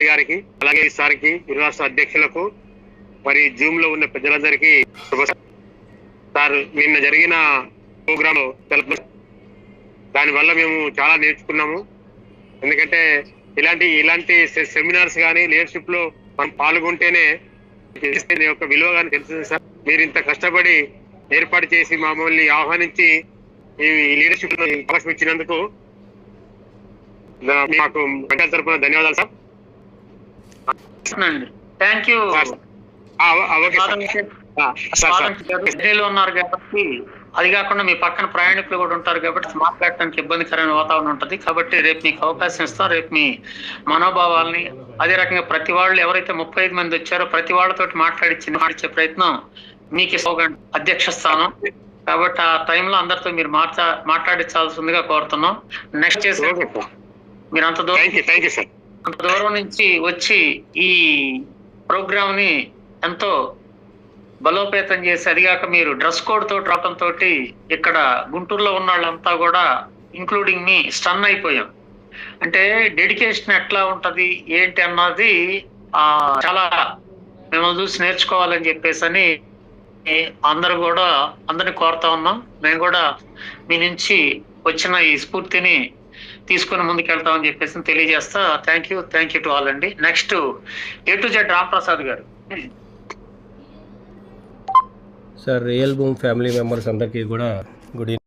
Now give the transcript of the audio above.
గారికి అలాగే ఈ సార్కి ఇరు రాష్ట్ర అధ్యక్షులకు మరి జూమ్ లో ఉన్న ప్రజలందరికీ సార్ నిన్న జరిగిన ప్రోగ్రామ్ దానివల్ల మేము చాలా నేర్చుకున్నాము. ఎందుకంటే ఇలాంటి సెమినార్స్ కానీ లీడర్షిప్ లో మనం పాల్గొంటేనే యొక్క విలువ కానీ తెలుస్తుంది సార్. మీరు ఇంత కష్టపడి ఏర్పాటు చేసి మమ్మల్ని ఆహ్వానించి ఈ లీడర్షిప్ లో అవకాశం ఇచ్చినందుకు మాకు మండలి తరఫున ధన్యవాదాలు సార్. Thank you. ఉన్నారు కాబట్టి అది కాకుండా మీ పక్కన ప్రయాణికులు కూడా ఉంటారు కాబట్టి మాట్లాడటానికి ఇబ్బందికరమైన వాతావరణం ఉంటుంది. కాబట్టి రేపు మీకు అవకాశం ఇస్తాం. రేపు మీ మనోభావాల్ని అదే రకంగా ప్రతి వాళ్ళు ఎవరైతే 35 మంది వచ్చారో ప్రతి వాళ్ళతోటి మాట్లాడించే ప్రయత్నం మీకు ఇవ్వగండి అధ్యక్ష స్థానం. కాబట్టి ఆ టైంలో అందరితో మీరు మాట్లాడించాల్సిందిగా కోరుతున్నాం. నెక్స్ట్ చేసే మీరు అంత దూరం నుంచి వచ్చి ఈ ప్రోగ్రామ్ ని ఎంతో బలోపేతం చేసి అదిగాక మీరు డ్రెస్ కోడ్ తోటి రావడంతో ఇక్కడ గుంటూరులో ఉన్న వాళ్ళంతా కూడా ఇంక్లూడింగ్ మీ స్టన్ అయిపోయాం. అంటే డెడికేషన్ ఎట్లా ఉంటది ఏంటి అన్నది చాలా మిమ్మల్ని చూసి నేర్చుకోవాలని చెప్పేసి అని అందరిని కోరుతా ఉన్నాం. మేము కూడా మీ నుంచి వచ్చిన ఈ స్ఫూర్తిని తీసుకుని ముందుకెళ్తామని చెప్పేసి తెలియజేస్తా. థ్యాంక్ యూ టు ఆల్ అండి. Next A to Z Ramprasad గారు. Sir real boom family members అందరికీ కూడా గుడ్ ఈవినింగ్.